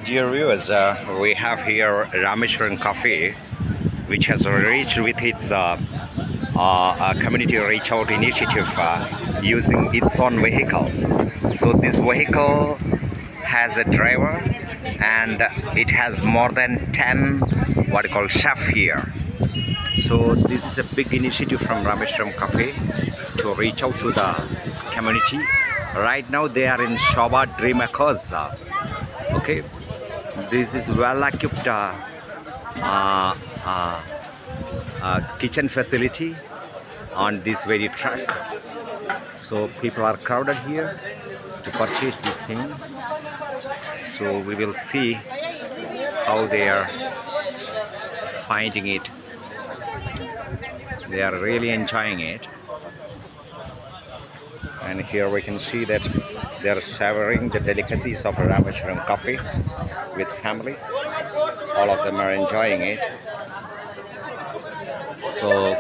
Dear viewers, we have here Rameshwaram Cafe, which has reached with its community reach out initiative using its own vehicle. So this vehicle has a driver and it has more than 10 what you call chef here. So this is a big initiative from Rameshwaram Cafe to reach out to the community. Right now they are in Shobha Delicacies. Okay, this is well equipped kitchen facility on this very track. So people are crowded here to purchase this thing. So we will see how they are finding it. They are really enjoying it. And here we can see that they are savoring the delicacies of Rameshwaram Cafe with family. All of them are enjoying it. So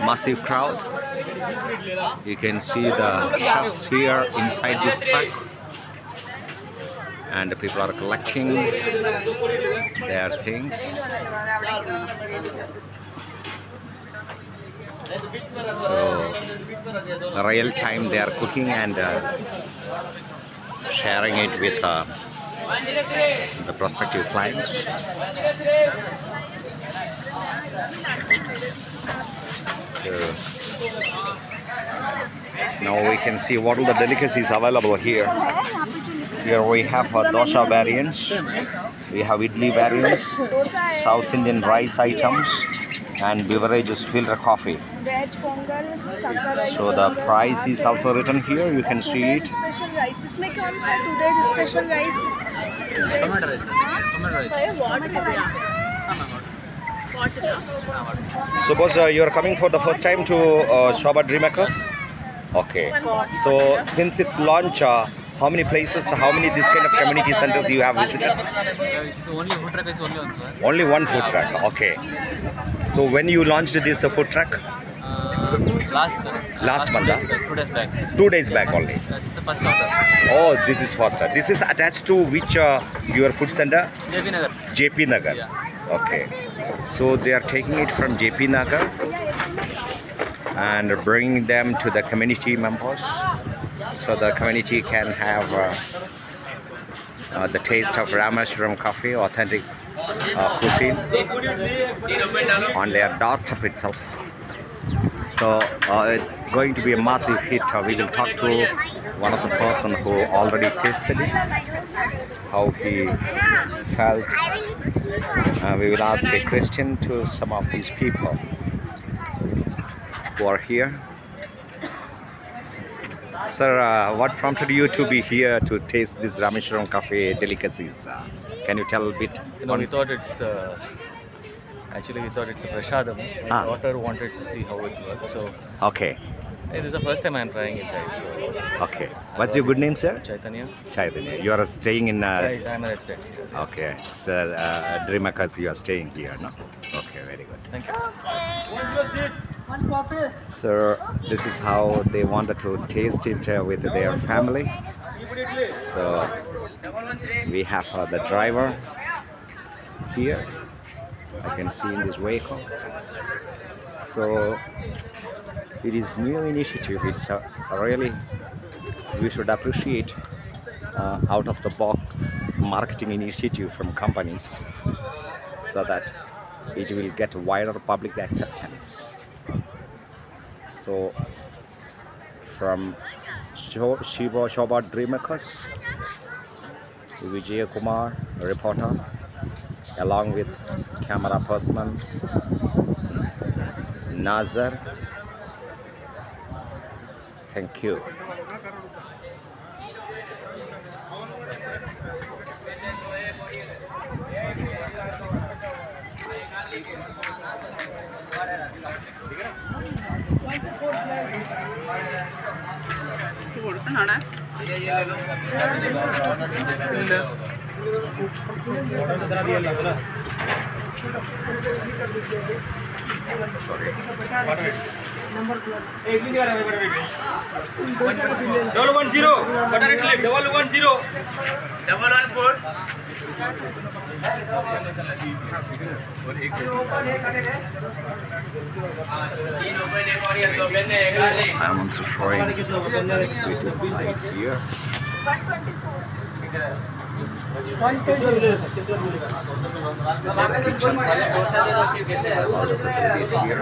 massive crowd. You can see the chefs here inside this truck, and the people are collecting their things. So real time they are cooking and sharing it with the prospective clients. So now we can see what are the delicacies available here. Here we have dosha variants, we have idli variants, South Indian rice items, and beverages, filter coffee. So the price is also written here, you can see it. Suppose you are coming for the first time to Shobha Delicacies. Okay, so since its launch, how many places, how many this kind of community centers you have visited? Only food truck is only one, sir. Only one food truck, okay. So when you launched this food truck? Last month? 2 days back. 2 days back only. That's the first order. Oh, this is first. This is attached to which your food center? JP Nagar. JP Nagar. Yeah. Okay. So they are taking it from JP Nagar and bringing them to the community members, so the community can have the taste of Rameshwaram Cafe, authentic cuisine on their doorstep itself. So it's going to be a massive hit. We will talk to one of the person who already tasted it, how he felt. We will ask a question to some of these people who are here. Sir, what prompted you to be here to taste this Rameshwaram Cafe delicacies? Can you tell a bit? We thought it's actually we thought it's a prashadam. My daughter wanted to see how it works, so okay. This is the first time I'm trying it, guys. So okay. What's your good name, sir? Chaitanya. Chaitanya. You are staying in. Right, I'm a resident. Okay. So Delicacies, you are staying here, no? Okay, very good. Thank you. So this is how they wanted to taste it with their family. So we have the driver here. I can see in this vehicle. So it is new initiative. It's really, we should appreciate out of the box marketing initiative from companies, so that it will get wider public acceptance. So from Shobha Delicacies, Vijay Kumar, reporter, along with camera person Nazar. Thank you. Sorry. Double 10, butter it like double 10, double 14. I'm also showing YouTube side here. 124. This is the kitchen. All the facilities here.